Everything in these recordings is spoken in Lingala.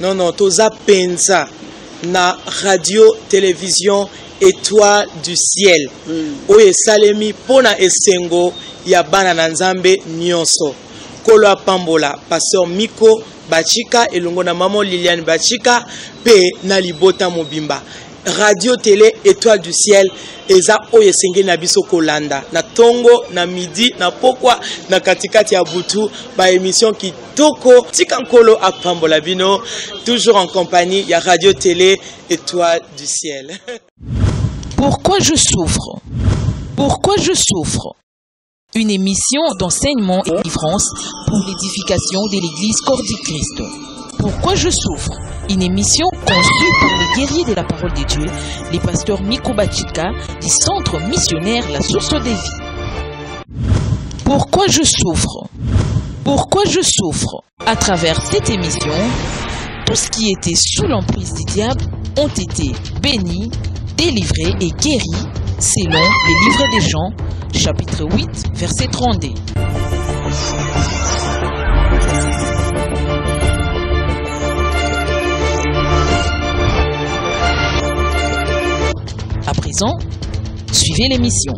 Non, non, toza penza na radio, télévision, étoile du ciel. Oye salemi pona esengo ya bana na nzambe nyonso. Kolo apambola, pasteur Miko Bachika, elongo na maman Liliane Bachika, pe na libota mobimba. Radio, télé, étoile du ciel, eza oye senge na biso kolanda. Na tongo, na midi, na pokwa, na katikati ya butu, ba émission qui toko, tikankolo apambola bino, toujours en compagnie, ya radio, télé, étoile du ciel. Pourquoi je souffre? Pourquoi je souffre? Une émission d'enseignement et de délivrance pour l'édification de l'Église Corps du Christ. Pourquoi je souffre? Une émission conçue par les guerriers de la parole de Dieu, les pasteurs Miko Bachika du centre missionnaire La Source des Vies. Pourquoi je souffre? Pourquoi je souffre? À travers cette émission, tout ce qui était sous l'emprise du diable ont été bénis, délivrés et guéris selon les livres des Jean, chapitre 8, verset 32. À présent, suivez l'émission.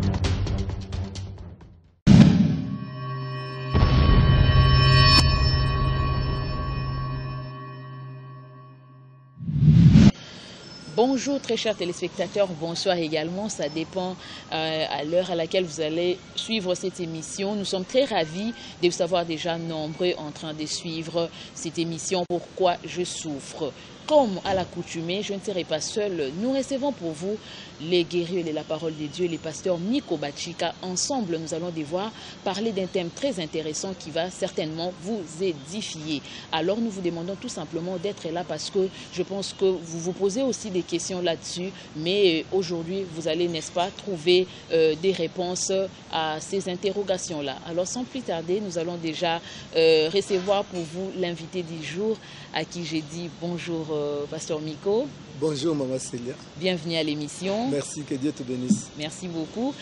Bonjour très chers téléspectateurs, bonsoir également, ça dépend à l'heure à laquelle vous allez suivre cette émission. Nous sommes très ravis de vous savoir déjà nombreux en train de suivre cette émission « Pourquoi je souffre ». Comme à l'accoutumée, je ne serai pas seul. Nous recevons pour vous les guerriers de la parole de Dieu, les pasteurs Miko Bachika. Ensemble, nous allons devoir parler d'un thème très intéressant qui va certainement vous édifier. Alors, nous vous demandons tout simplement d'être là parce que je pense que vous vous posez aussi des questions là-dessus. Mais aujourd'hui, vous allez, n'est-ce pas, trouver des réponses à ces interrogations-là. Alors, sans plus tarder, nous allons déjà recevoir pour vous l'invité du jour à qui j'ai dit bonjour. Pasteur Miko. Bonjour Maman Célia. Bienvenue à l'émission. Merci, que Dieu te bénisse. Merci beaucoup.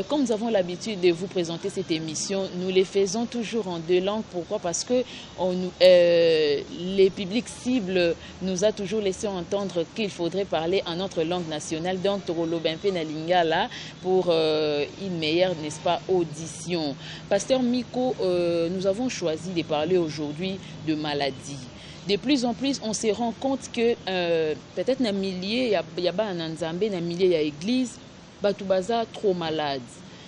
Comme nous avons l'habitude de vous présenter cette émission, nous les faisons toujours en deux langues. Pourquoi? Parce que les publics cibles nous a toujours laissé entendre qu'il faudrait parler en notre langue nationale. Donc, Torolo Bempe na Lingala pour une meilleure, n'est-ce pas, audition. Pasteur Miko, nous avons choisi de parler aujourd'hui de maladie. De plus en plus, on se rend compte que peut-être dans milliers, il y a pas un Nzambé, dans milliers, il y a église, Batoubaza trop malade.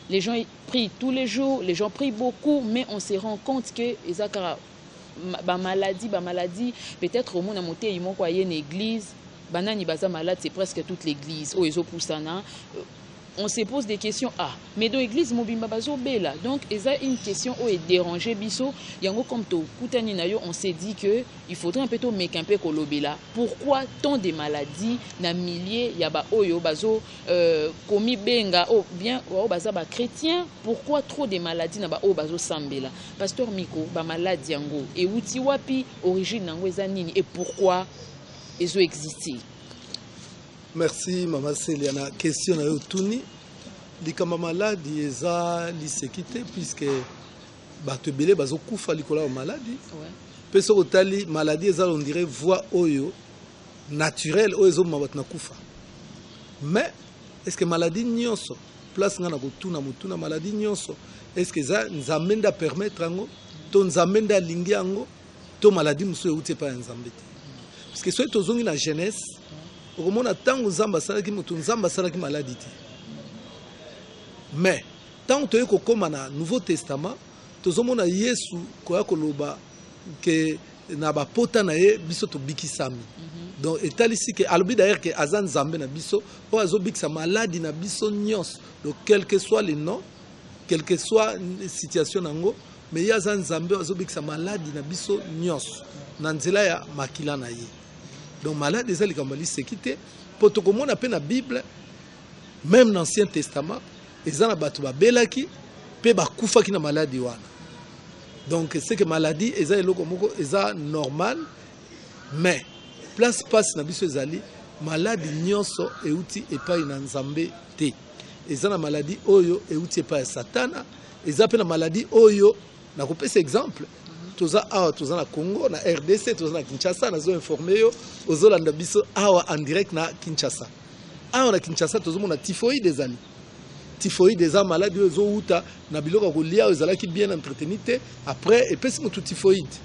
Les gens prient tous les jours, les gens prient beaucoup, mais on se rend compte que maladie, peut-être au monde a monté, il y a une église, banani baza malade, c'est presque toute l'église. On se pose des questions. Ah, mais dans l'église, donc, il y a une question où est dérangé biso. Yango comme to kutani nayo, on s'est dit que il faudrait un peu to make un peu kolobela. Pourquoi tant de maladies na milliers yaba oyo bazo komi benga oh bien oh baza ba chrétien. Pourquoi trop de maladies na ba o bazo sambela? Pasteur Miko, ba maladie yango et uti wapi origine nango eza nini et pourquoi ezo exister? Merci Maman Célia. La question est autournée. Les malades eza lisekité puisque bato belé bazo kufa likola maladie. Peso otali maladie eza on dirait voie oyo naturelle oyo mabat na kufa. Mais est-ce que maladie nyonso place ngana kotuna mutuna maladie nyonso est-ce que ça nzamenda permettre ngo to nzamenda lingi ngo to maladie muso euté pa nzambe. Parce que soit tozongi na jeunesse okomona tango nzamba salaki mutu nzamba salaki maladie. Mais tant que tu es na Nouveau Testament, tu as Yesu koya koloba que na ba pota na ye biso to bikisami. Donc étal ici que albi d'ailleurs que azan zambe na biso o azo bikisa maladie na biso nyos. Donc quel que soit le nom, quelle que soit la situation nango, mais ya azan zambe azo bikisa maladie na biso nyos. Na nzela ya makila na ye. Donc maladie ezali kambali sekité poto komona pe na Bible même dans l'Ancien Testament. Ils ont battu belaki pe bakufa ki na maladie wana. Donc c'est que maladie eza eloko moko eza normal mais place passe na biso ezali maladie nyonso euti epai na nzambe te. Eza na maladie oyo euti epai ya satana, eza pe na maladie oyo na kopesa exemple toza awa toza na Congo na RDC toza na Kinshasa nazo informer yo ozolanda biso awa en direct na Kinshasa. Awa na Kinshasa tozo mona typhoïde ezali. Typhoïde eza maladie ezo uta na biloko kolia ezalaki bien entretenite après epesi mutu typhoïde.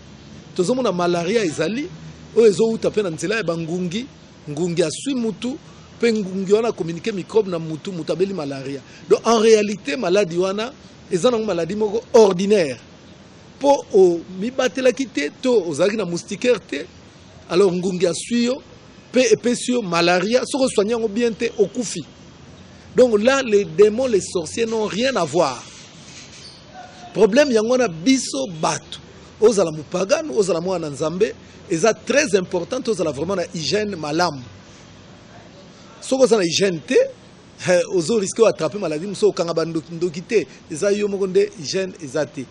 Tozo mona malaria ezali o ezo uta pe na nzela ya bangungi ngungi asui mutu pe ngungi wana communiquer microbe na mutu mutabeli malaria. Donc en réalité maladie wana eza na maladie moko ordinaire. Po o mibatelaki te to ozalaki na moustiquaire te alors ngungi asui yo pe epesi yo malaria soko soigner yango bien te okufi. Donc là les démons les sorciers n'ont rien à voir. Problème yango na biso bato ozala mupagano ozala mwana nzambe eza très important ozala vraiment na hygiène malamu. Soko za na hygiène te ozo risque d'attraper maladie muso kanga bandoki te eza yo moko nde hygiène eza te.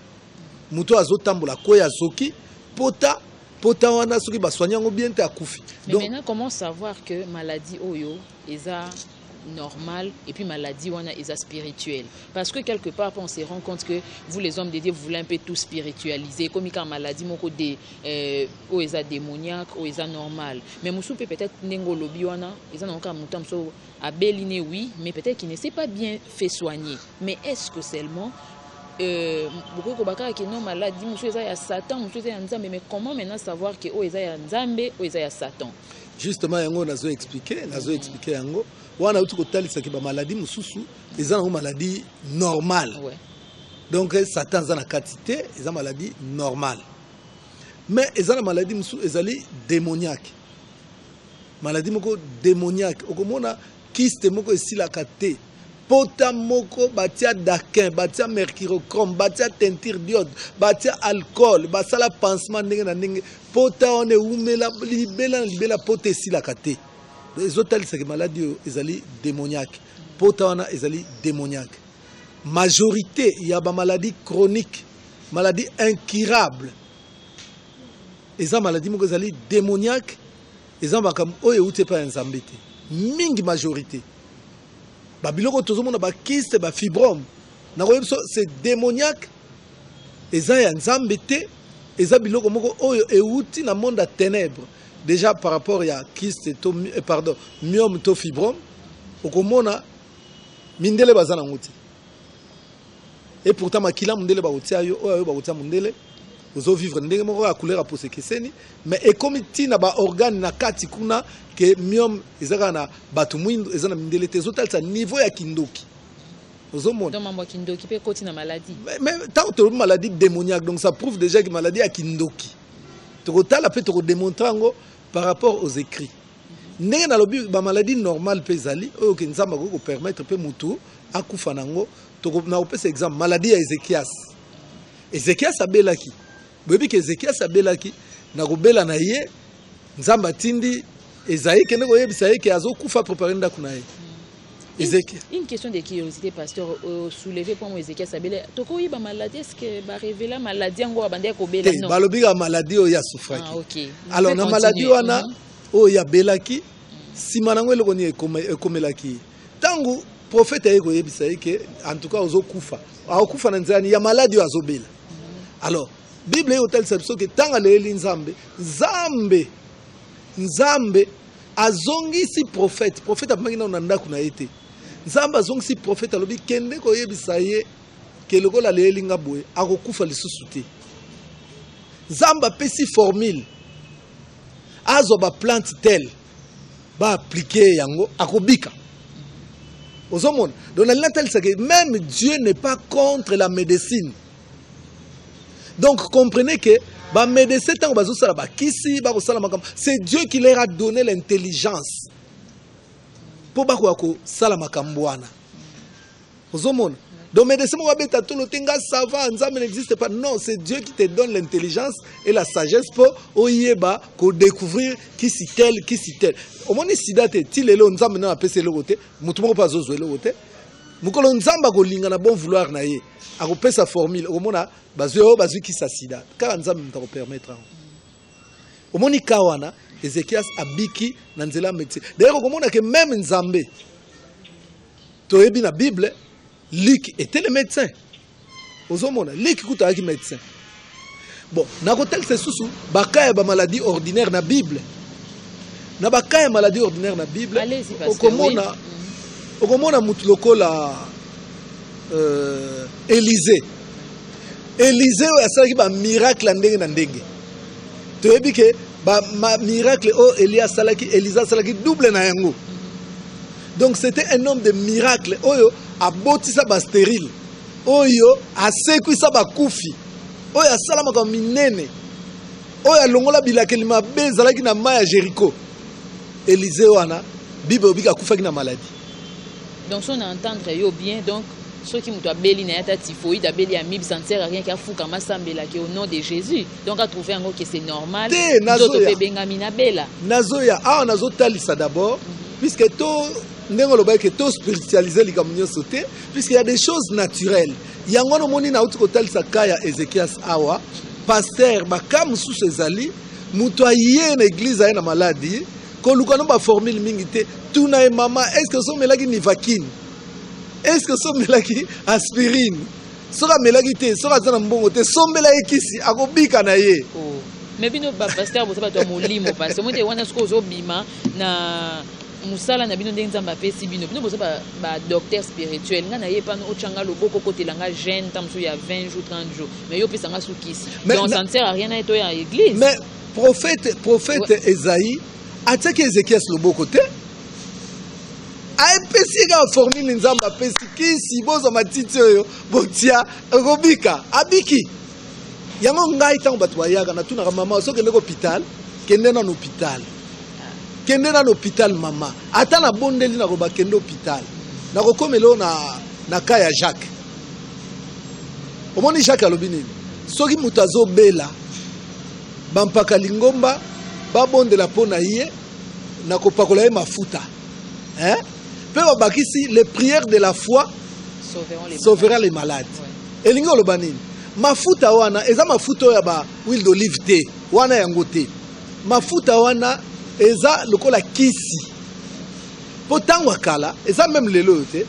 Muto azotambola koya zoki pota wana soki ba soigner ngo bien te akufi. Donc maintenant comment savoir que maladie oyo eza normal et puis maladie wana eza spirituelle, parce que quelque part on se rend compte que vous les hommes de Dieu vous voulez un peu tout spiritualiser comme quand maladie moko de o eza démoniaque o eza normal, mais musu peut-être nengo lobi wana eza na ka mutam so abeline oui, mais peut-être qu'il ne s'est pas bien fait soigner. Mais est-ce que seulement beaucoup ko baka que non maladie musu eza ya Satan musu eza ya nzambe, mais comment maintenant savoir que o eza ya nzambe o eza ya Satan? Justement yango nazo expliquer yango wana utu ko talisa ki ba maladie mususu eza na maladie normale. Ouais. Donc Satan za na quantité eza maladie normale. Mais eza na maladie mususu ezali démoniaque. Maladie moko démoniaque okomona kyste moko esila kate pota moko batia daquin batia mercurochrome batia teinture d'iode batia alcool basala pansement ndenge na ndenge pota on umela libela pota esila kate. Les autres c'est maladie ezali démoniaque. Pota wana ezali démoniaque. Majorité il y a ba maladie chronique, maladie incurable. Eza maladie moko ezali démoniaque. Eza bakam oyo ute pa nzambe te. Mingi majorité. Ba biloko tozomona ba kyste ba fibrome. Na koyebiso c'est démoniaque. Eza ya nzambe te. Eza biloko moko oyo euti na monde à ténèbres. Déjà par rapport à kyste pardon myome to fibrome okomona mindele bazana nguti et pourtant makila mundele ba otia yo oyo ba otia mundele ozo vivre ndenge moko ya couleur apose keseni mais et comme tina ba organe na kati kuna ke myome ezaka na batu mwindo ezana mindele te zotalisa niveau ya kindoki ozomona donc mambo kindoki pe koti na maladie mais tant que maladie démoniaque donc ça prouve déjà que maladie ya kindoki tokotala pe toko démontrer ngo par rapport aux écrits. Ndenge na lobi ba maladie normale pe zali oyo ke nzamba ko permettre pe mutu akufa nango to na opesa exemple maladie ya Ezekias. Ezekias abelaki. Bobi ke Ezekias abelaki na kobela na ye nzamba tindi Esaïe kende ko yebisa ye ke azokufa préparer ndako na ye. Une question de curiosité, pasteur, soulevé pour moi Ezekias abele. Toko yi ba maladie est-ce que ba révéler maladie ngo abande ko bela non? Ba lobi ga maladie o ya souffraki. Ah OK. Alors na maladie wana o ya belaki sima nango eloko ni ekomelaki. Tangu prophète ayeko yebisa ke en tout cas ozokufa. Akufa na nzani ya maladie azobela. Alors Bible yo tel sabso ke tanga leli nzambe azongi si prophète amangi na ndako na ete. Nzamba zongi si prophète alobi kende ko yebisa ye ke lokola lelinga boye akokufa lisusu te. Nzamba pesi formule azo ba plante tel ba appliquer yango akobika. Ozomona donc la tel c'est que même Dieu n'est pas contre la médecine. Donc comprenez que ba médecin tango bazo sala ba kisi ba ko sala makam c'est Dieu qui leur a donné l'intelligence. Po ba ko sala makambo wana. Ozomona. Donc médecin mo beta tout le tenga ça va nzambe n'existe pas. Non, c'est Dieu qui te donne l'intelligence et la sagesse pour oyeba ko découvrir qui si tel. Au moins sida te ti lelo nzambe na pese le côté, mutu moko pa zozwe le côté. Mukolo nzamba ko linga na bon vouloir na ye. Ako pesa formule au mona bazui ki sa sida. Car nzambe mta ko permettre. Au moni kawana Ezekias abiki na nzela médecine. D'ailleurs au mona que même nzambe toyebi na Bible Luc était le médecin. Ozomona, Luc kuta aki médecin. bon nakotel c'est susu bakaya ba maladie ordinaire na Bible na bakaya maladie ordinaire na Bible okomona mutu lokola Élisée asalaki ba miracle ndenge na ndenge toyebi ke ba miracle Élisée asalaki double na yango. Donc c'était un homme de miracle oyo abotisa ba stérile oyo asekwisa ba kufi oyo asalama kwa minene oyo alongola bilakeli mabe ezalaki na mai ya Jéricho. Élisée wana Bible obika kufaki na maladie. Donc on entendre yo bien donc ceux qui muto abeli na yata typhoïde abeli amibe ça ne sert à rien qu'à fuka masambela qui au nom de Jésus. Donc à trouver encore que c'est normal. D'autres pe bengami na bela. Nazoya nazo talisa d'abord puisque to ndengo loba que to spiritualiser likamunyo sauté puisqu'il y a des choses naturelles. Yango no moni na uti ko talisa kaya Ézéchias awa pasteur bakam sous ses ali muto aye na église aye na maladie ko lukano ba formule mingi te tuna e mama est-ce que so melaki nivaquine. Est-ce que so melaki aspirine? Soka melaki te, soka zana mbongo te, so melaki kisi akobika na ye. Oh. Mais bino ba pasteur bo sabato molimo parce que moi te wana sko zo bima na musala na bino ndenge nzamba pesi bino. Bino bo ba docteur spirituel nga na ye pa no ochanga loboko kotelanga jeune tamso ya 20 jours 30 jours. Mais yo pesa nga su kisi. Donc ça ne sert à rien na eto ya église. Mais prophète Esaïe ataki Ézéchias loboko te. Aipesi ka formule nzamba pesi kisi bozo matiti oyo botia robika abiki yango ngai tango bato bayaka na tuna mama soki ndeko hôpital kende na hôpital mama ata na bondeli na roba kende hôpital na kokomelo na kaya Jacques omoni Jacques alobi nini soki mutu azobela bampaka lingomba babondela pona ye na kopakola ye mafuta les prières de la foi sauveront les malades. Et lingo lo banini. Mafuta wana eza mafuta ya ba huile d'olive te wana yango te. Mafuta wana eza lokola kisi. Potango akala eza même lelo te.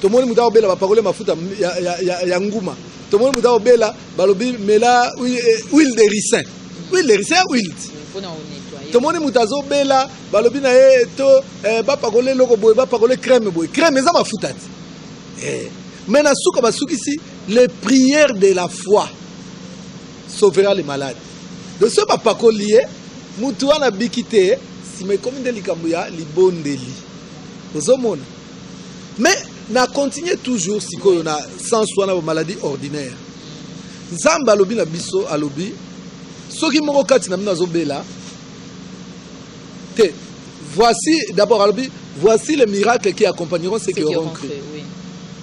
Tomoni muta obela ba parole mafuta ya nguma. Tomoni muta obela balobi mela huile de ricin. Huile de ricin huile. Tomoni mutazo bela balobi na ye to ba pakole loko boy ba pakole crème boy crème eza mafuta mais na suka basukisi les prières de la foi sauveront les malades de ce ba pakolié mutu wana bikite si me comme de likambo ya libondeli ozomona mais na continuer toujours sikoyo na sans soin na maladie ordinaire nzamba alobi na biso alobi soki moko kati na mina zobela. Voici d'abord, voici les miracles qui accompagneront ceux qui auront cru. Oui.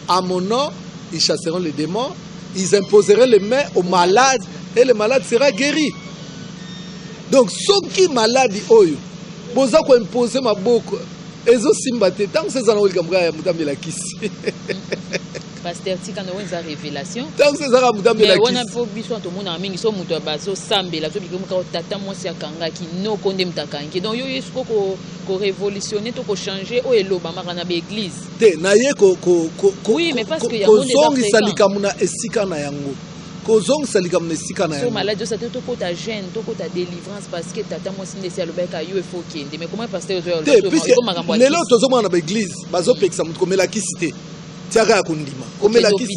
À mon nom, ils chasseront les démons, ils imposeront les mains aux malades et le malade sera guéri. Donc, ceux qui sont malades, ils vont imposer ma boucle. Ils ont simbaté. Tant que c'est ça, ils vont la kisi. Pasteur tika na wenza révélation. Tant que c'est ça, mais on a faut biso to mona mingi so muto bazo sambela to biko muka tata mwasi akanga ki no konde mutakangi. Donc yo yesko ko révolutionner to ko changer o eloba maka na église. Te na ye ko oui, mais parce que ya monde zongi salika muna esika na yango. Ko zongi salika muna esika na yango. So malade ça to ko ta gêne, to ko ta délivrance parce que tata mwasi ndesi alobeka yo faut kende. Mais comment pasteur zo te puisque lelo tozo mona na église bazo pekisa mutu ko mela kisite. Tiaka kundima omela kisi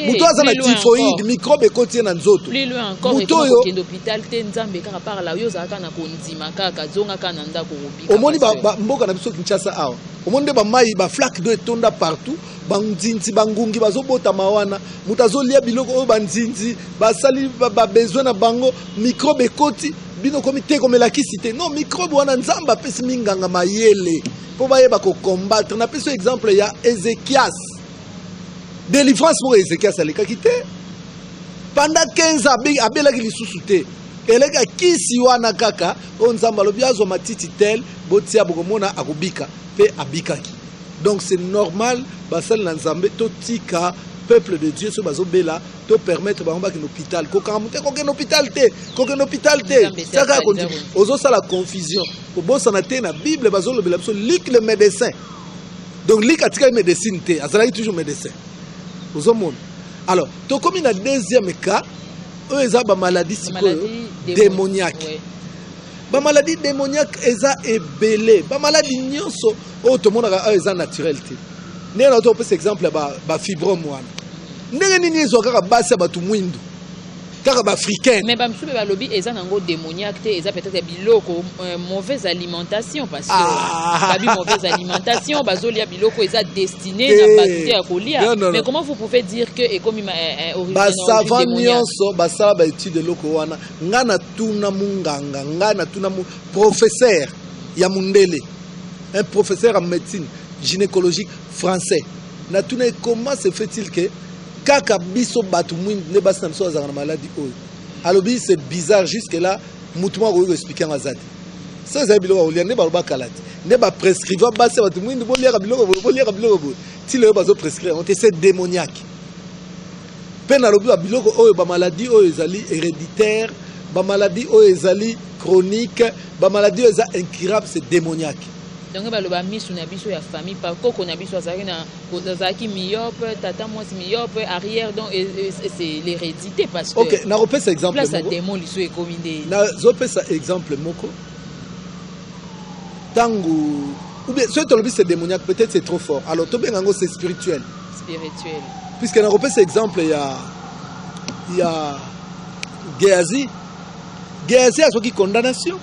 muto azana typhoïde microbe kotie na nzoto plus loin encore muto yo l'hôpital te nzambe kaka par la yo zaka na kundima kaka zonga kana ndako robika omoni ba mboka na biso Kinshasa awa omoni ba mai ba flaque d'eau etonda partout banzinzi bangungi bazobota mawana muto azolia biloko oyo banzinzi basali ba besoin na bango microbe koti bino komite komela kisi te non microbe wana nzamba pesi minganga mayele po bayeba ko combattre na peso exemple ya Ézéchias. Délivrance pour Ézéchias à l'équité. Pendant 15 ans, abela ki lisusu te. Eleka kisi wana kaka, on nzamba lobi azo matiti tel, botia bokomona akobika pe abikaki. Donc c'est normal basal na nzambe to tika peuple de Dieu so bazo bela to permettre ba ngba ki hôpital. Ko kamute ko ken hôpital te. Saka ko ozo sala confusion. Ko bosa na te na Bible bazo lobela biso lik le médecin. Donc lik atika médecine te, azala toujours médecin. Alors, to comme dans deuxième cas, eux eza ba maladie sikoyo démoniaque. Ba maladie démoniaque eza ebele. Ba maladie nyonso o to monaka eza naturel te. Ne na to pese exemple ba fibrome wana. Ndenge nini ezo kaka basi ba tu mwindu. Kaka ba africain. Mais ba msube ba lobby eza nango démoniaque te, eza peut-être biloko mauvaise alimentation parce que babi mauvaise alimentation bazolia biloko eza destiné na batuté ya kolia. Mais comment vous pouvez dire que et comme origine ba savant nyonso ba sala ba étude loko wana ngana tuna munganga ngana tuna professeur ya mundele, un professeur en médecine gynécologique français. Na tuna comment se fait-il que kaka biso batu mwindi ne basi na biso azanga na maladie oyo alobi c'est bizarre jusque là mutu moko ko expliquer ngazati ça za biloko olia ne baloba kalati ne ba prescrire basi batu mwindi bolia biloko ti le bazo prescrire on te c'est démoniaque pe na lobi ba biloko oyo ba maladie oyo ezali héréditaire ba maladie oyo ezali chronique ba maladie oyo eza incurable c'est démoniaque. Donc baloba misu na biso ya famille par koko na biso azaki na kozaki myope tata mwasi myope arrière donc c'est l'hérédité parce que OK na repesa exemple moko place démon liso ekominde na zopesa exemple moko tangu ou bien ce tolobi c'est démoniaque peut-être c'est trop fort alors to bengango c'est spirituel puisque na repesa exemple ya Géasi azoki condamnation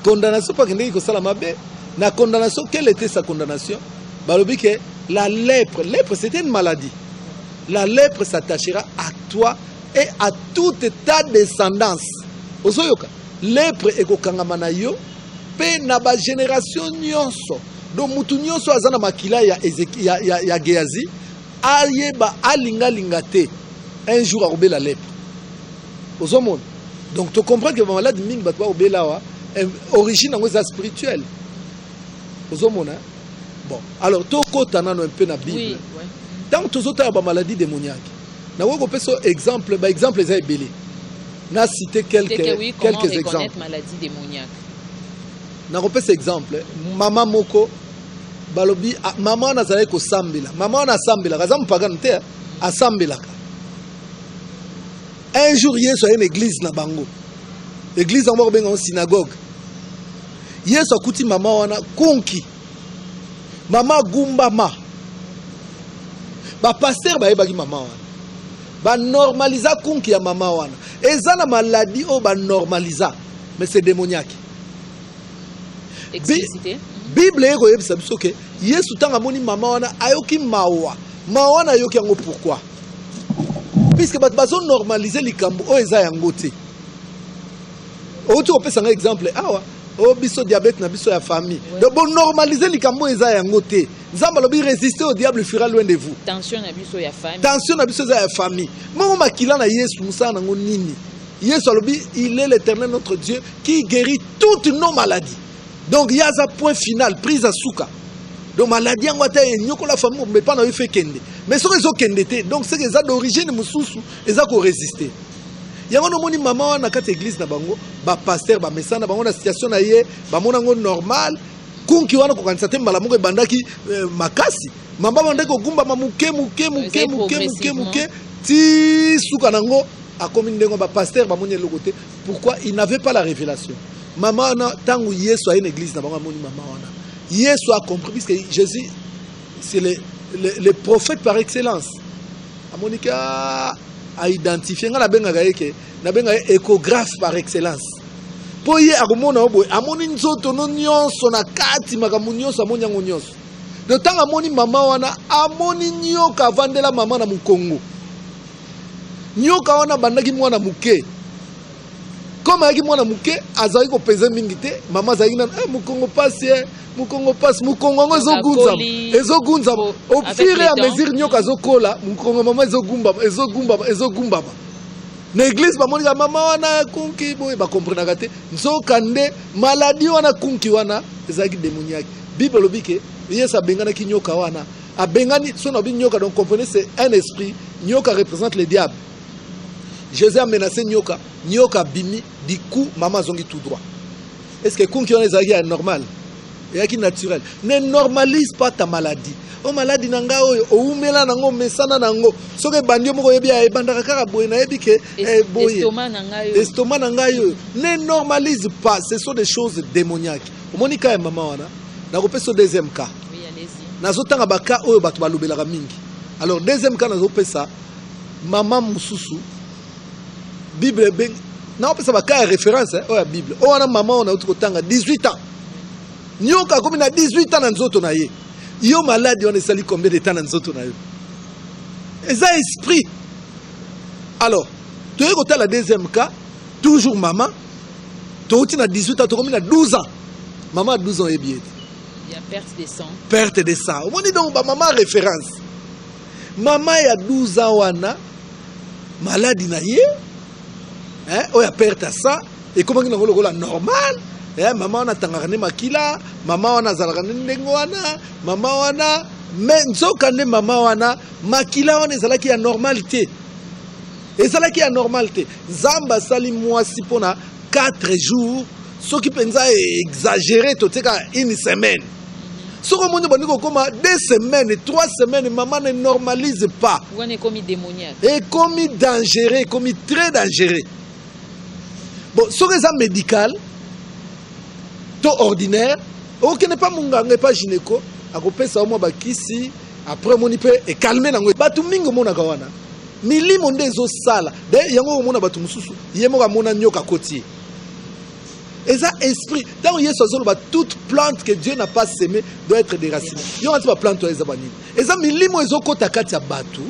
pas que ko sala mabe. La condamnation, quelle était sa condamnation? Balobi que la lèpre c'était une maladie. La lèpre s'attachera à toi et à toute ta descendance. Osoyoka, lèpre ekokangama na yo pe na ba génération nyonso. Donc mutu nyonso azana makila ya Géasi ayeba alinga te un jour a obé la lèpre. Osomon. Donc tu comprends que la maladie mingi batwa obela wa origine en spirituelle. Bon, alors, tu as un peu la Bible. Oui, oui. Tant que tu as une maladie démoniaque, tu as un exemple, exemple est belé. Na cité quelques exemples. Maladie démoniaque. Na repese exemple, maman moko balobi maman nazale ko sambela. Maman na sambela, kaza mpagana te asambela. Un jour Yesu a une église na bango. Église en benga en synagogue. Yesu akuti mama wana konki mama gumbama ba pasteur ba yebaki mama wana ba normaliza konki ya mama wana eza na maladie o ba normaliza mais c'est démoniaque. Explicité. Bible eko yebisa biso ke Yesu tanga moni mama wana ayoki mawa wana ayoki yango pourquoi puisque bat bazo normaliser likambo o eza yango te. Otu opesa un exemple awa oh biso diabète na biso ya famille. Donc bon normaliser likambo eza yango te. Nzamba lobi résister au diable fuira loin de vous. Tension na biso ya famille. Tension na biso ya famille. Mo makila na Yesu musa nango nini. Yesu lobi il est l'Éternel notre Dieu qui guérit toutes nos maladies. Donc il y a un point final prise à souka. Donc maladie ngwata nyoko la famille mais pas na fait kende. Mais so rezo kende te. Donc c'est que ça d'origine mususu eza ko résister. Yango no moni mama wana kati église na bango ba pasteur ba mesana bango na situation na ye ba mona ngo normal kunki wana ko kanisa te mbala moko bandaki makasi mamba bandaki ko gumba mamuke ti suka nango a komi ndengo ba pasteur ba moni lokote pourquoi il n'avait pas la révélation mama wana tangu Yesu a une église na bango moni mama wana Yesu a compris puisque Jésus c'est le prophète par excellence a monika a identifié nga na benga gaeke na benga échographe par excellence po ye akomona obo amoni nzoto no nyonso na kati makambo nyonso amoni yango nyonso de tanga amoni mama wana amoni nyoka avandela mama na mukongo nyoka wana bandaki mwana muke comme ayaki mwana muke azali ko pesa mingi te mama azali na mukongo passe mukongo ngo ezogunza au fur et à mesure nyoka zokola mukongo mama ezogumba na église ba monika mama wana kunki boy ba comprendre te nzoka nde maladie wana kunki wana ezaki démoniaque Bible lobi ke Yesu abengana ki nyoka wana abengani sona bi nyoka donc comprenez c'est un esprit nyoka représente le diable. Jésus a menacé nyoka bimi du coup maman zongi tout droit. Est-ce que kunki wana ezaki normal? et qui naturel. Ne normalise pas ta maladie. O maladie nanga oyo oumela nango mesana nango soke bandio moko yebi ya ebandaka kaka boye na yebi ke boye estomac nanga yo ne normalise pas, ce sont des choses démoniaques. Omoni ka ya mama wana na kopesa deuxième cas. Oui, allez-y. Nazotanga baka oyo bato balobelaka mingi. Alors deuxième cas nazopesa mama mususu Bible ben na opesa baka ya référence oyo Bible. O wana mama ona utukotanga 18 ans. Nyoka komi na 18 ans na nzoto na ye. Yo malade, on est sali combien de temps dans notre vie? Et ça esprit. Alors, tu es la deuxième cas, toujours maman. Tu as 18 ans, tu as 12 ans. Maman a 12 ans et bien. Il y a perte de sang. Perte de sang. On dit donc, maman référence. Maman il y a 12 ans, wana malade na ye. Hein, on a perte de sang. Et comment il y a normal? Maman wana tangakane makila, maman wana zalakane ndengo wana, maman wana menzokane maman wana makila wana ezalaki ya normalité. Ezalaki ya normalité. Zamba sali mwasi pona 4 jours, ce qui pensa exagéré toteka une semaine. Ce que mon boniko comme 2 semaines, 3 semaines, maman ne normalise pas. Vous est commis démoniaque. Et commis dangereux, commis très dangereux. Bon, ce que ça médical to ordinaire, ok n'est pas munga, n'est pas gynéco, à côté ça au moins bakisi, après mon ipé et calmer nango. Batu mingo mona kawana, mili monde zo sala. De yango mona batu mususu, yemo ka mona nyoka koti. Et ça esprit, tant yeso zolo ba toute plante que Dieu n'a pas semée doit être déracinée. Yo anti ba plante to ezabani. Et ça mili mo ezo kota kati ya batu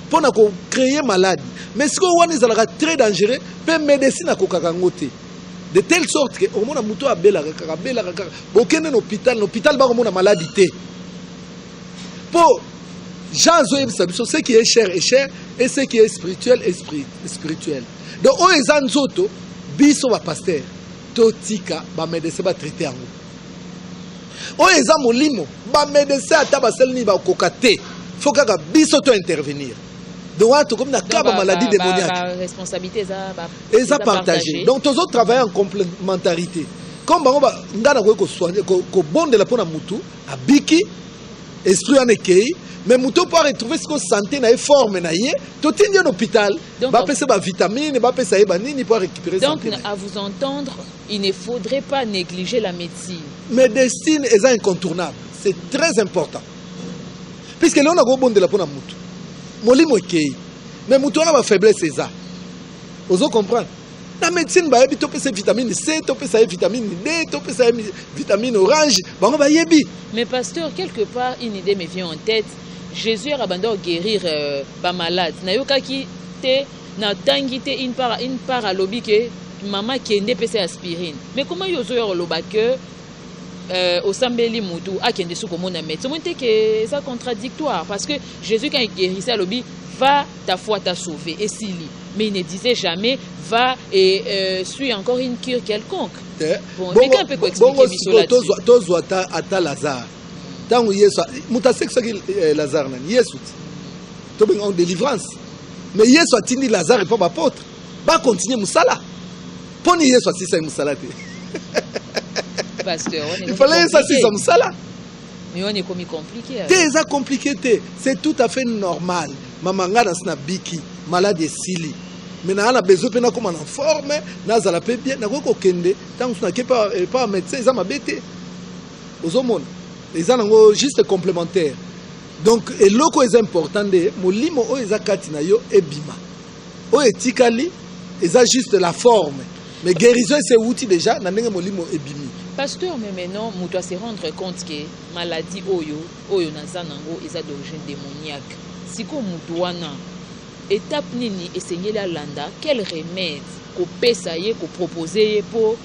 pour na ko créer maladie. Mais ce qu'on voit ezalaka très dangereux, pe médecine a kokakangote. De telle sorte que au monde muto abela kaka bokende l'hôpital ba komona maladie. Pour Jean Zoé biso ce qui est cher est cher et ce qui est spirituel est spirituel. Donc o ezanzoto biso ba pasteur totika ba médecin ba traiter yango. O eza molimo ba médecin ata ba selni ba kokate faut kaka biso to intervenir. Donc, comme na kaba maladie démoniaque. La responsabilité est partagée. Donc, tous autres travaillent en complémentarité. Comme on va soigner, qu'on bonde la peau à mutu, à biki, esprit en écueil, mais mutu pour retrouver ce qu'on santé na forme na yé, tout est en hôpital. Va passer ba vitamine, va passer ba nini pour récupérer santé. Donc, à vous entendre, il ne faudrait pas négliger la médecine. Médecine est incontournable. C'est très important. Puisque là, on a bonde la peau à mutu. Molimo kei mais mutu na ba faiblesse eza ozo comprendre la médecine ba yebi to pesa vitamine C to pesa vitamine D to pesa vitamine orange bango ba yebi. Mais pasteur, quelque part une idée me vient en tête. Jésus a abandonné guérir ba malade na yokaki te na tangi te une part à lobby que maman kende pesa aspirine. Mais comment yozo yo loba que au Sambeli Moudou, à qui est sous comme on a mis. C'est que c'est contradictoire parce que Jésus, quand il guérissait à l'objet, va, ta foi t'a sauvé. Et s'il lit. Mais il ne disait jamais, va et suis encore une cure quelconque. Bon, mais qu'un peu expliquer Bissot là-dessus. Tozo ata Lazare. Tant où Yesu, mutasek ce que Lazare n'a Yesu. Tobe en délivrance. Mais Yesu a tini Lazare et pas apôtre. Va continuer Moussala. Poni Yesu a sisa Moussala. Pasteur, il fallait ça si comme ça là. Mais on est comme compliqué. C'est compliqué, c'est tout à fait normal. Maman ngana sna biki, malade sili. Mais na a besoin de comme en forme, na zala pe bien, na ko kende, tant que na pas médecin, ça m'a bêté. Aux hommes, ils ont juste complémentaire. Donc et loko est important de molimo o ezakati na yo ebima. O etikali, eza juste la forme. Mais guérison c'est outil déjà, na ndenge molimo ebimi. Pasteur, mais maintenant, on doit se rendre compte que maladie oyo nazanango est d'origine démoniaque. Si comme mudouana, étape nini essayer la landa, quel remède qu'on peut essayer, qu'on proposer pour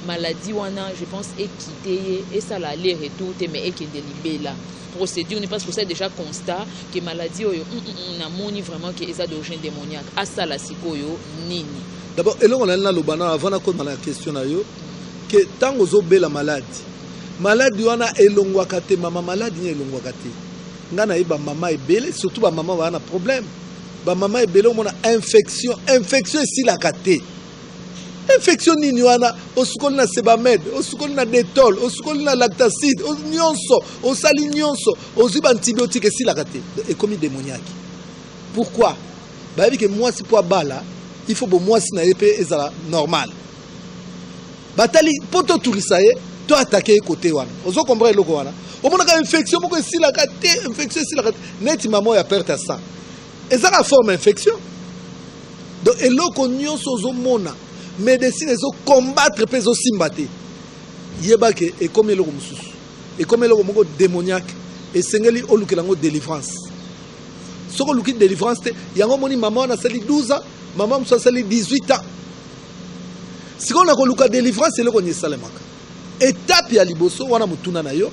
maladie wana, je pense équité et ça la l'air et tout, mais équité délibé là. Procédure n'est pas pour ça déjà constat que maladie oyo on a moni vraiment que est d'origine démoniaque. À ça la sikoyo nini. D'abord, et là on a là le bana avant de répondre à la question là yo. Que tant que la maladie wana elongwaka te mama maladie ni elongwaka te ngana iba mama ebele surtout ba mama wana problème ba mama ebele on a infection si la kate infection nini wana osukoli na sebamed osukoli na detol osukoli na lactacide nyonso osali nyonso oziba antibiotique esilaka te ekomi démoniaque. Pourquoi? Bayebi ke mwasi po abala il faut bo mwasi na ye mpe ezala normal batali po totulisa ye to attaquer côté wana ozo comprendre eloko wana omonaka infection moko esilaka te infection esilaka te neti mama ya perte ya sang ezaka forme infection. Donc eloko nyonso ozomona médecine ezo combattre mpe ezosimba te yeba ke ekomi eloko mosusu ekomi eloko moko démoniaque esengeli olukela yango délivrance. Soko oluki délivrance te yango moni mama wana asali 12 ans mama mosusu asali 18 ans sikoyo na koluka délivrance eloko ni esalemaka. Étape ya liboso wana motuna na yo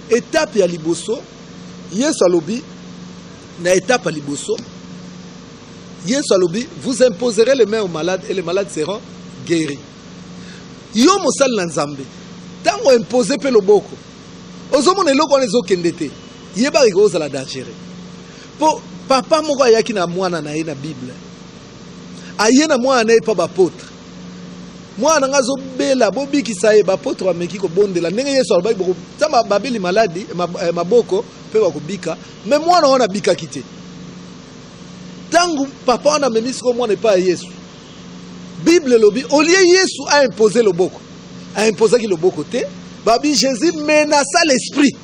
étape ya liboso Yesu alobi na étape ya liboso Yesu alobi vous imposerez les mains aux malades et les malades seront guéris. Yo mosali na Nzambe tango imposer pe loboko ozomona eloko wana ezokende te yeba ko ozala dangereux. Po papa moko ayaki na mwana na ye na Bible aye na mwana na ye pa bapôtre mwana ngazo bela bobikisa ye bapôtre bameki kobondela ndenge Yesu alobaki boko tamba babeli maladi maboko pe bakobika mais mwana wana bikaki te. Tangu papa wana memisi ko mwana pa Yesu Bible lobi olie Yesu a imposé le boko a imposé ki le boko te babi Jésus menaça l'esprit.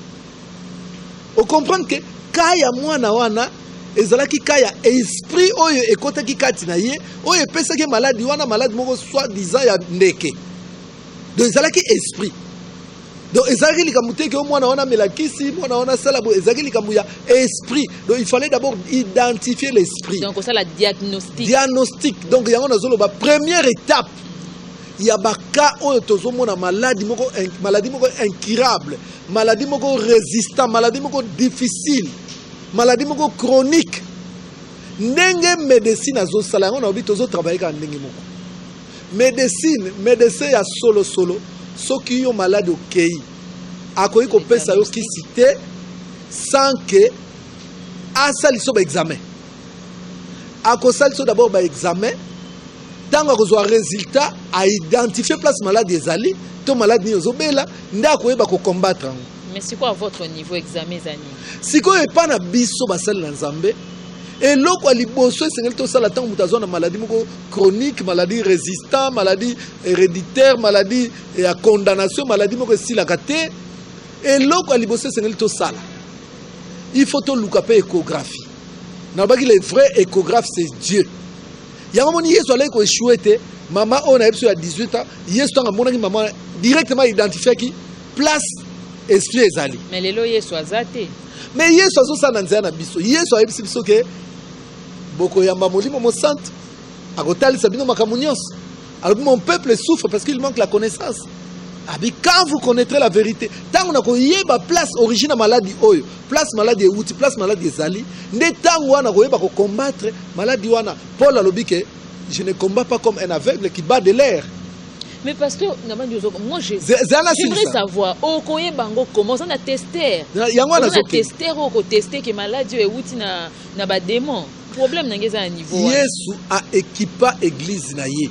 On comprend que kaya mwana wana ezalaki kaya esprit oyo ekotaki kati na ye oyo epesaki maladi wana maladi moko soit disant ya ndeke. Donc ezalaki esprit. Donc ezalaki likambo te ke mwana wana melakisi mwana wana salabo ezalaki likambo ya esprit. Donc il fallait d'abord identifier l'esprit. Donc ça la diagnostic. Diagnostic. Donc yango nazoloba première étape. Il y a baka oyo tozomona maladie moko incurable, maladie moko résistant, maladie moko difficile, maladie moko chronique. Ndenge médecine azosala yango na obi tozo travailler ka ndenge moko. Médecin ya solo soki yo malade okei akoyi kopesa yo kisi te sans que asali so ba examen. Akosali so d'abord ba examen tango akozwa résultat a identifier place malade ezali to malade ni ozobela nda akoyeba ko combattre. Mais c'est quoi votre niveau examen zani? Sikoyo epa na biso basali na Nzambe eloko liboso esengeli tosala tango mutu azwa na maladie moko chronique, maladie résistant, maladie héréditaire, maladie ya condamnation, maladie moko esilaka te eloko liboso esengeli tosala il faut toluka pe échographie. Nabaki le vrai échographe c'est Dieu. Yango moni Yesu allait ko échouer te maman on a eu à 18 ans Yesu tanga monaki maman directement identifié qui place esprit ezali. Mais lelo Yesu azate. Mais Yesu azosa na nzela na biso. Yesu ayebisi biso ke boko yamba molimo mo centre akotali sabino makambo nyonso. Alors mon peuple souffre parce qu'il manque la connaissance. Abi quand vous connaîtrez la vérité, tant on a koyeba place origine maladie oyo, place maladie outi, place maladie ezali, ne tango wana koyeba ko combattre maladie wana. Paul alobi ke je ne combats pas comme un aveugle qui bat de l'air. Mais parce que moi j'aimerais savoir au koye bango comment on a testé. On a testé au tester que maladie est outi na ba démon. Problème n'engeza à niveau. Yesu a équipé église na ye.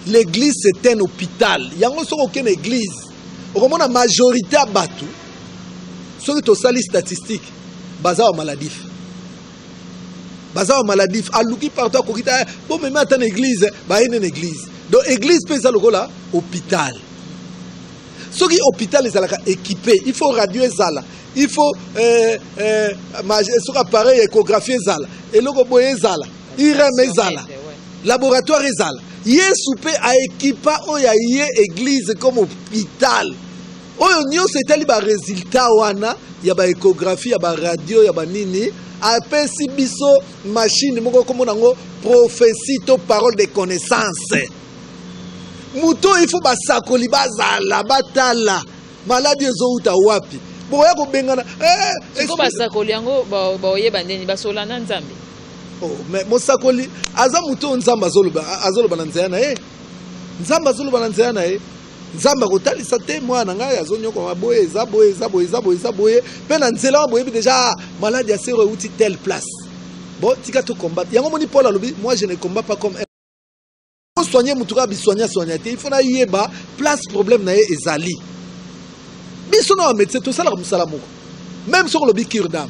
L'église c'est un hôpital. Il y a aucune église. Au moins la majorité à Batou, ceux qui ont sali statistique, bazar maladif. Bazar maladif. À l'ouki partout, bon mais maintenant église, bah une église. Donc église peut ça le là, hôpital. Ceux qui hôpital ils sont équipés. Il faut radio zala. Il faut sur appareil échographie zala. Et le boye zala. IRM zala. Laboratoire zala. Yesu pe a équipé oya ye église comme hôpital. Oyo nyo c'était ba résultat wana ya ba échographie ya ba radio ya ba nini apesi biso machine moko comme nango prophétie to parole de connaissance. Muto il faut ba sakoli bazala batala maladie zo uta wapi. Boya ko bengana ko ba sakoli yango ba oyeba ndeni basola na Nzambe. Oh, mais Mosakoli, aza muto nzamba azoloba na nzela na ye. Nzamba azoloba na nzela na ye. Nzamba kotalisa te mwana ngai azonyoko maboye zaboye. Pe na nzela maboye déjà malade ya sero outi telle place. Bon, tika to combattre. Yango moni Paul alobi, moi je ne combats pas comme un. soigner mutuka bi soigner soigner il faut na yeba place problème na ezali biso na médecin tout ça la musala moko même sur le bi cure d'âme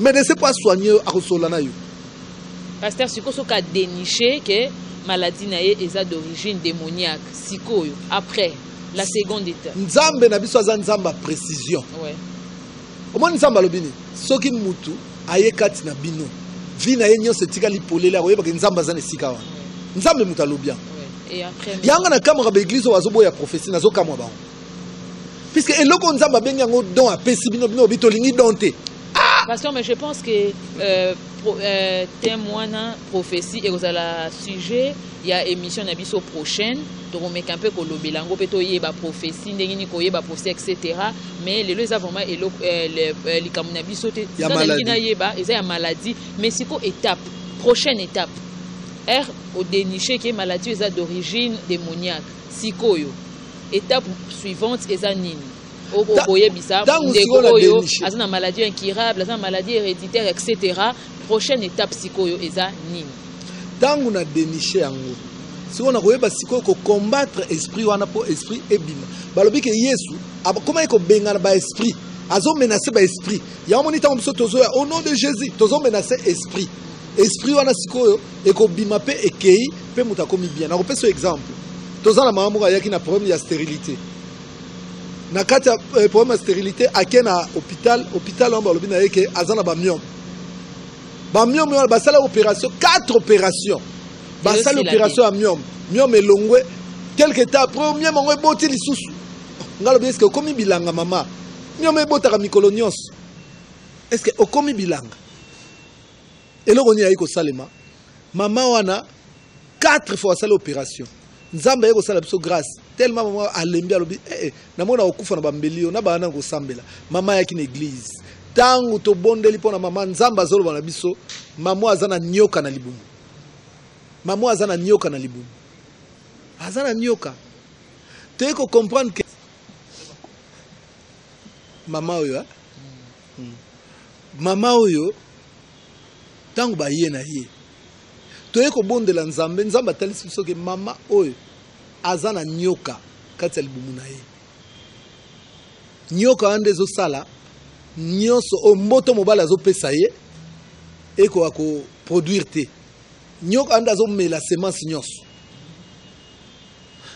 mais ne c'est pas soigner à resola na yo pasteur siko so ka dénicher que maladie na eza d'origine démoniaque sikoyo après la seconde étape nzambe na biso za nzamba précision ouais omoni nzamba lobini soki mutu ayekati na bino vi na ye nyonso etikali polele akoyebaka nzambe aza na esika wana nzambe mutu alobi yango yanga na kamwaka baeglise oyo azoboya prophétie nazokamwa bango puisque eloko nzambe abengi yango don apesi bino bino obi tolingi don te Pasteur, mais je pense que témoin prophétie et la sujet il y a émission nabiso prochaine donc on met un peu kolobelango peto yeba prophétie ndengini ko yeba prophétie etc. mais les lois vraiment les kamunabiso te ça na yeba eza ya maladie mais siko étape prochaine étape au dénicher que maladie eza d'origine démoniaque sikoyo étape suivante eza nini azana maladie incurable, azana maladie héréditaire, etc. Prochaine étape psycho eza nini? Tangu na dénicher yango. Si on a koyeba siko ko combattre esprit wana po esprit ebima. Balobi ke Yesu comment eko bengana ba esprit. Azo menacer ba esprit. Ya moni tango biso tozo au nom de Jésus, tozo menacer esprit. Esprit wana siko eko bima pe ekei pe mutakomi bien. Na ko pesa exemple. Tozo na mama moka yaki na problème ya stérilité. Na kati problème de stérilité ake na hôpital on balobi na yeke azana ba myom basala opération 4 opérations basala opération à myom elongwe quelque temps après myom ngo eboti lisusu ngalobi est-ce que okomi bilanga mama myom ebotaka mikolo nyonso est-ce que okomi bilanga eloko ni ayiko salema mama wana 4 fois basala opération nzambe yeko sala biso grâce tellement maman alembi alobi namona okufa na bambelio na bana ko sambela mama yaki na église tangu to bondeli pona mama nzamba zolo na biso mama azana nyoka na libumu mama azana nyoka na libumu azana nyoka te ko comprendre que mama oyo mama oyo tangu ba ye na ye toye ko bondela nzambe nzamba talisi biso ke mama oyo azana nyoka kati ya libumu na ye nyoka ande ezosala nyonso o mboto mobali azopesa ye ekoka koproduire te nyoka ande azomela semence nyonso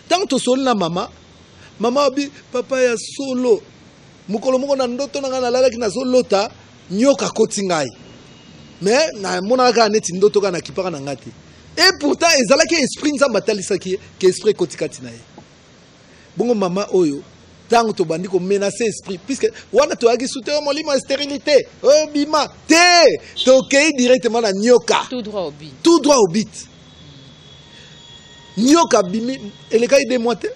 ntango tosoli na mama obi papa ya solo mokolo moko na ndoto na ngai nalalaki nazolota nyoka akoti ngai mais namonaka kaka neti ndoto kaka nakipaka na ngai te et pourtant ezalaki esprit nzambe atalisaki ke esprit ekoti kati na ye bongo mama oyo ntango tobandi komenace esprit puisque wana toyaki sute molimo ya stérilité bima te tokei directement na nyoka tout droit au but nyoka bimi elekai 2 mois te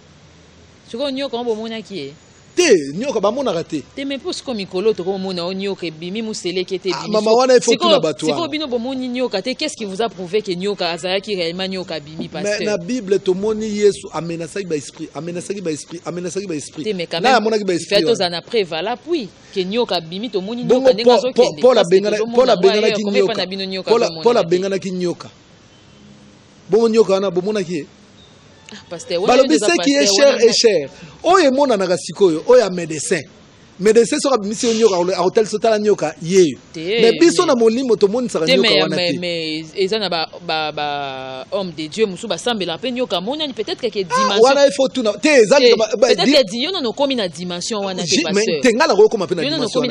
siko nyoka obomonaki ye te nyoka bamonaka te te mais pour siko mikolo tokomona o nyoka bimi museleke te bimi mama wana ifo tuna bato siko bino bomoni nyoka te qu'est-ce qui vous a prouvé que nyoka azalaki réellement nyoka bimi pasteur mais na bible tomoni Yesu amenasaki ba esprit na amonaki ba esprit fait aux ana prévala puis que nyoka bimi tomoni nyoka ndenga zokende Paul abenganaki nyoka bongo nyoka wana bomonaki balobi ce qui est cher est cher oyo emonanaka sikoyo oyo ya médecin soka bimisi nyoka ahotel sotala nyoka yeyo mais biso na molimo tomonisaka nyoka wana te mais eza na ba homme de Dieu musu basambela pe nyoka monani peut-être que dimension wana ifo tuna te ezali peut-être que Dieu non komi na dimension wana te pasteur mais tengala ko koma pe na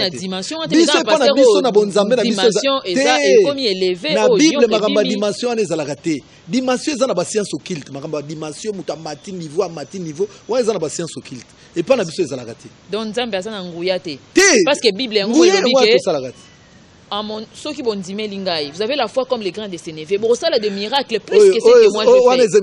dimension wana biso pa na biso na bonzambe na biso dimension eza komi élevé na bible makamba dimension wana ezalaka te dimension eza na ba science occulte makamba dimension muta mati niveau wana eza na ba science occulte et pas na biso ezalaka te donc nzambe azana nguya te parce que bible yango elobi ke ceux qui vont dire lingai vous avez la foi comme les grands de Sénévé bon ça là des miracles plus que ce que moi je fais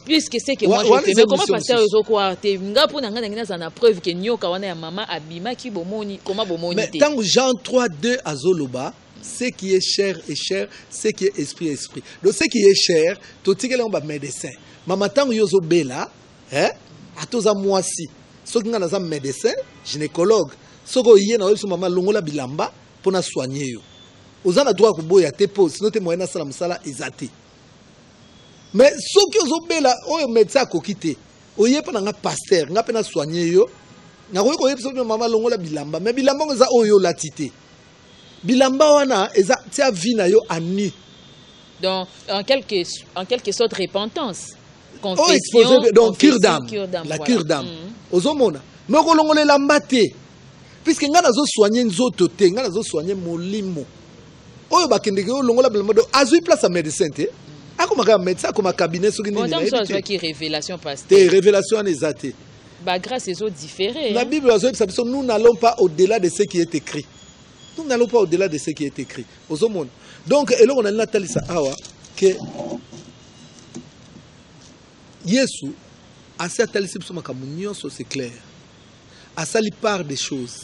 plus que ce que moi je fais mais comment pasteur ozo croire te nga pour nanga ngina na preuve que nyoka wana ya mama abima ki bomoni comment bomoni te mais tango Jean 3:2 azoloba ce qui est cher est cher ce qui est esprit est esprit donc ce qui est cher totikela on ba médecin mama tango yozo bela atoza mwasi soki nga naza médecin gynécologue soko yé na oyo mama longola bilamba pona soigner yo oza na droit koboya te po sinon te moyen na sala musala ezate mais soki ozobela oyo médecin akokite oye pa nga pasteur nga pe na soigner yo na koyi koyeba soki mama longola bilamba mais bilamba ngo za oyo latité bilamba wana eza tia vie na yo nu. Donc en quelque sorte repentance, confession, donc cure d'âme, la cure d'âme ozomona mais ko longolela mbate puisque nga nazo soigner nzoto te nga nazo soigner molimo oyo bakendeke yo longola bilamba do azui place à médecin te akomaka médecin akoma cabinet soki nini na yebite qui révélation pasteur te révélation en exaté ba grâce est différé la Bible azo yebisa biso nous n'allons pas au-delà de ce qui est écrit. Nous n'allons pas au-delà de ce qui est écrit. Donc, et là, on a la talisa awa que Yesu a cette talisa c'est clair. A sali part des choses.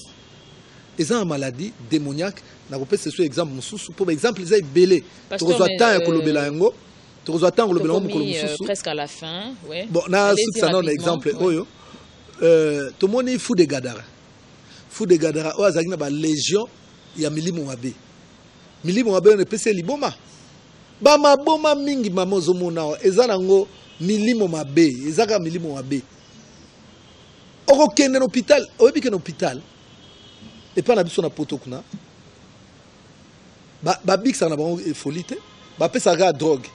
Ils ont une maladie démoniaque. Na kopé c'est sur exemple mususu. Pour exemple, ils ont belé. Tu reçois tant que le belango. Tu reçois tant que le belango pour le mususu. Presque à la fin, ouais. Bon, na ça un exemple. Oyo. Tout le monde est fou de Gadara. Fou de Gadara. O azagina ba légion. Ya milimo mabe. Milimo mabe on pese liboma. Ba maboma mingi mamozo mona eza nango milimo mabe, ezaka milimo mabe. Oko kende na hôpital, oyebi ke na hôpital. Et pas na biso na poto kuna. Ba biksa na bango folite, ba pesa ga drogue.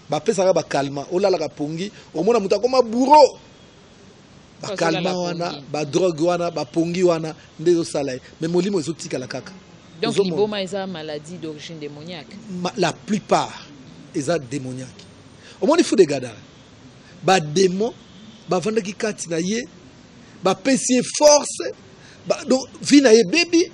Ba pesa ga ba calmant, olala ka pongi, omona muta koma bourreau. Ba calmant wana, ba drogue wana, ba pongi wana, ndezo salai. Mais molimo ezotika la kaka. Donc, l'iboma est une maladie d'origine démoniaque. La plupart, est démoniaque. Au moins, il faut des gars. Les démons, les vendeurs qui katina ba pesier force, donc vie na ye baby,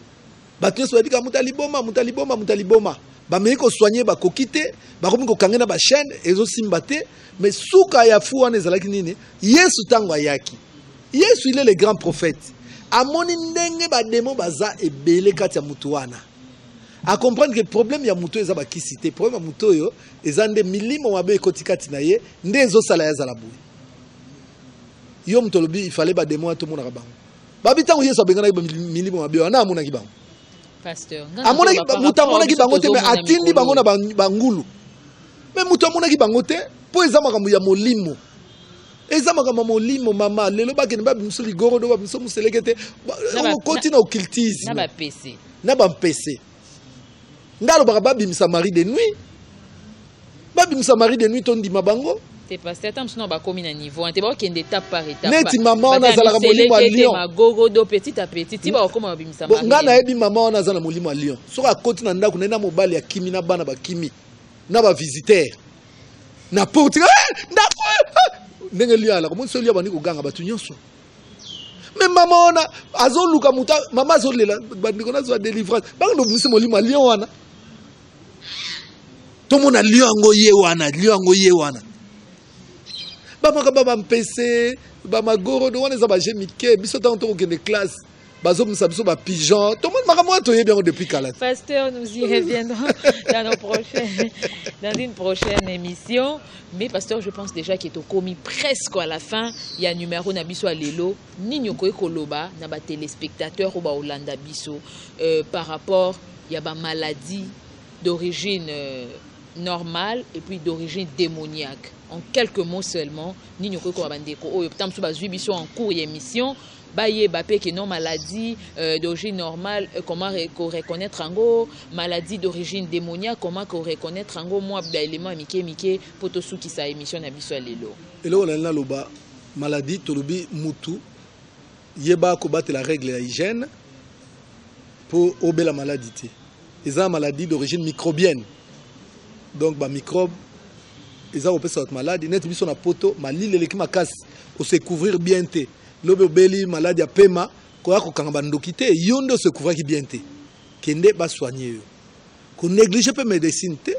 ba tu so bika mutaliboma, ba me ko soigner ba kokite, ba ko ko kangena ba chaîne ezo simbate, mais suka ya fu wana ezalaki nini? Yesu tango ayaki. Yesu il est le grand prophète. Amoni ndenge ba démon baza ebele kati ya mutu wana. A comprendre que le problème ya mutu eza ba kisite, problème ya mutu yo ezande milimo wabe ekoti kati na ye, nde ezo sala ya za la boue. Yo mutolobi il fallait ba démon atomona ka bango. Ba bitango Yesu abengana ba milimo wabe wana amona ki bango. Pasteur, amona mutu amona ki bango te mais atindi bango na bangulu. Mais mutu amona ki bango te po eza makambo ya molimo. Eza makambo molimo mama lelo bakene ba biso ligoro do ba biso muselekete on continue au cultisme na ba PC ngalo ba bimisa mari de nuit ba bimisa mari de nuit tondi mabango te pasteur tam sino ba komi na niveau te ba kende étape par étape neti mama ona zala ka molimo a lion magogo do petit à petit ti ba koma ba bimisa mari ngana ebi mama ona zala molimo a lion soka continue na ndako na mobali ya kimi na bana ba kimi na ba visiteur na porte ndako ndenge liya la comment solia bani ko ganga batu nyonso mais mama ona azoluka muta mama azolela bandiko na zo délivrance bando bimisi molimo lion wana to mona lion ngo ye wana baba ka baba mpese ba magoro do wana za ba jemike biso tanto ko kende classe bazo msa biso ba pigeon to mona makamwa to ye bien depuis kala. Pasteur, nous y reviendrons dans une prochaine émission. Mais pasteur, je pense déjà qu'il est commis presque à la fin. Il y a un numéro Nabiso Alelo, Ninyoko Koloba, Naba téléspectateur ou ba Olanda Biso par rapport il y a ba maladie d'origine normale et puis d'origine démoniaque. En quelques mots seulement, Ninyoko Koloba Ndeko o tam so ba zui biso en cours émission. Baye Bape qui non maladie d'origine normale, comment reconnaître ango maladie d'origine démoniaque, comment reconnaître ango moi élément mike potosu qui sa émission na biso lelo. Et là on a loba maladie tolobi mutu yeba ko battre la règle de hygiène pour obéir la maladie. Ils ont maladie d'origine microbienne. Donc ba microbe ils ont cette maladie net biso na poto malile le ki makasi au se couvrir bien té. Lobe beli maladie ya pema ko yako kanga bandokite yondo se couvrir ki bien té. Kende ba soigner yo. Ko négliger pe médecine té.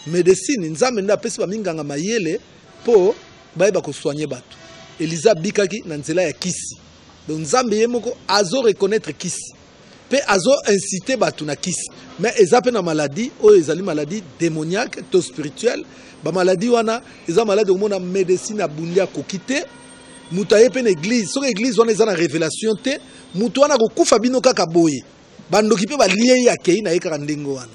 Médecine nzambe nda pesi ba minganga mayele po ba ko soigner batu. Elisa bikaki na nzela ya kisi. Donc nzambe yemoko azo reconnaître kisi. Pe azo inciter batu na kisi. Mais ezape na maladie o ezali maladie démoniaque to spirituelle. Ba maladie wana eza maladie au monde médecine abundia ko kite. Muta yepe na église, so église wana eza na révélation te, mutu wana ko kufa bino kaka boye. Bandoki pe ba lien ya kei na yeka ndengo wana.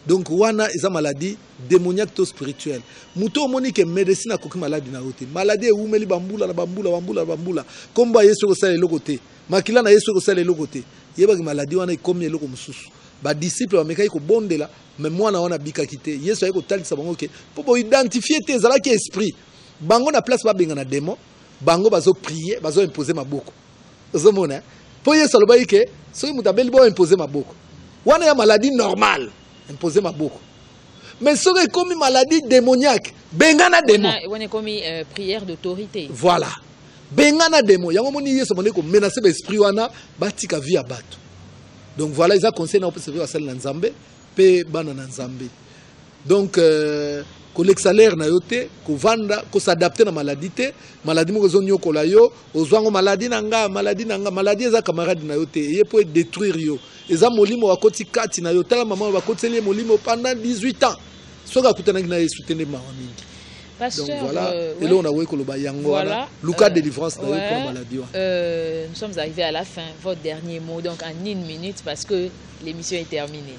Donc wana eza maladie démoniaque to spirituelle. Muto moni que médecine a koki maladie na yote. Maladie oumeli bambula na bambula bambula bambula. Komba yeso ko sala eloko te. Makila na yeso ko sala eloko te. Yeba ki maladie wana ikomi eloko mususu. Ba disciple ba mekai ko bondela mais mwana wana bika kite. Yeso ayeko talisa bango ke po identifier te zala ki esprit. Bango na place ba benga na démon. Bango bazo prier, bazo imposer maboko. Ozo mona. Po yeso aloba ke soki mutabeli bo imposer maboko. Wana ya maladie normale. Imposer maboko. Mais ce qui est comme maladie démoniaque, bengana démon. On est comme prière d'autorité. Voilà. Bengana démon. Yango moni yeso moni ko menacer l'esprit wana batika vie abatu. Donc voilà, ils a conseillé na servir à celle Nzambe, pe bana Nzambe. Donc ko l'exalaire na yote, ko vanda, ko s'adapter na maladie te, maladie mo zo nyokola yo, ozwango maladie nanga, maladie eza camarade na yote, ye peut détruire yo. Eza molimo wakoti kati na yo, tala maman wakoti li molimo pendant 18 ans. Soka kutana na yesu tene mawa mingi. Pasteur, donc voilà, et là on a vu que le bayango voilà, Lucas délivrance na yo pour maladie. Nous sommes arrivés à la fin, votre dernier mot donc en 1 minute parce que l'émission est terminée.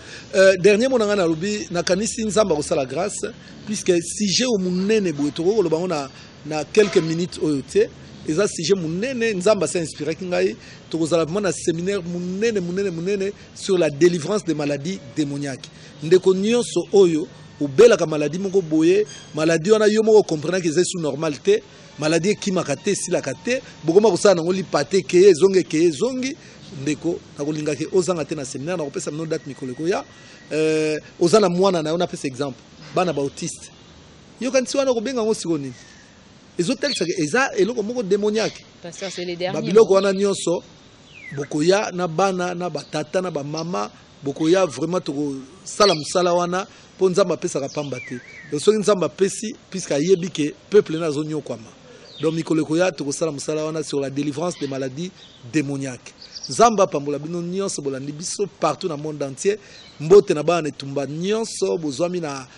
Dernier mot na rubi na kanisi nzamba ko sala grâce puisque sujet au munene boetoro lo bango na quelques minutes oyote. Et ça, si j'ai mon nene, Nzamba s'est inspiré kingai, tu as un séminaire munene sur la délivrance des maladies démoniaques. Ndeko nyonso oyo obela ka maladie moko boye, maladie wana yo moko comprendre que c'est sous normalité, maladie qui makate si la kate, bokoma ko sa na ngoli pate ke zongi ndeko na kolinga ke ozanga te na séminaire na kopesa no date mikoleko ya ozana mwana na yo na pesa exemple bana ba autiste. Yo kanisi wana ko benga ngo sikoni. Les hôtels, c'est eloko démoniaque. Parce que c'est les derniers. Babiloko wana nyonso, bokoya na bana na batata na ba mama, bokoya vraiment to sala musala wana po nzamba pesa ka pamba te. Donc soki nzamba pesi puisque ayebi ke peuple na zonyo kwama. Donc mikoleko ya to sala musala wana sur la délivrance des maladies démoniaques. Nzamba pambola bino nyonso bolandi biso partout dans le monde entier. Mbote na bana tumba nyonso bozwami na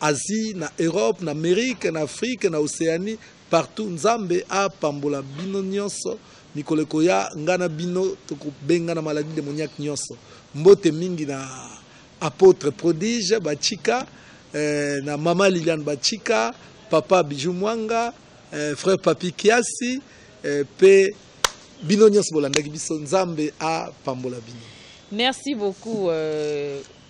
Asie, na Europe, na Amérique, na Afrique, na Océanie, partout Nzambe a pambola bino nyonso, mikoleko ya ngana bino toko benga na maladie démoniaque nyonso. Mbote mingi na apôtre prodige Bachika, na mama Liliane Bachika, papa Bijou Mwanga, frère Papi Kiasi, pe bino nyonso bolandaki biso Nzambe a pambola bino. Merci beaucoup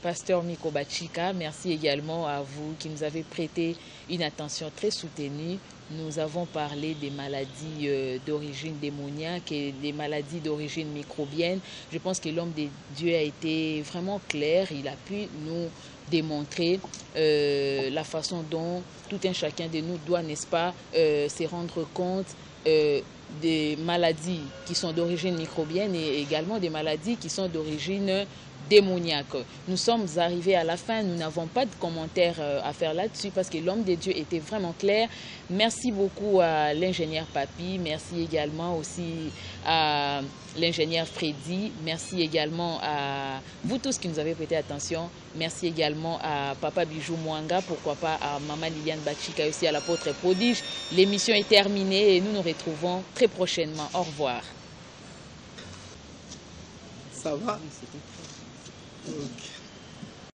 Pasteur Miko Bachika, merci également à vous qui nous avez prêté une attention très soutenue. Nous avons parlé des maladies d'origine démoniaque et des maladies d'origine microbienne. Je pense que l'homme de Dieu a été vraiment clair. Il a pu nous démontrer la façon dont tout un chacun de nous doit, n'est-ce pas, se rendre compte des maladies qui sont d'origine microbienne et également des maladies qui sont d'origine démoniaque. Nous sommes arrivés à la fin, nous n'avons pas de commentaires à faire là-dessus parce que l'homme de Dieu était vraiment clair. Merci beaucoup à l'ingénieur Papi, merci également aussi à l'ingénieur Freddy, merci également à vous tous qui nous avez prêté attention, merci également à Papa Bijou Mwanga, pourquoi pas à Maman Liliane Bachika et aussi à l'apôtre prodige. L'émission est terminée et nous nous retrouvons très prochainement. Au revoir. Ça va? Okay.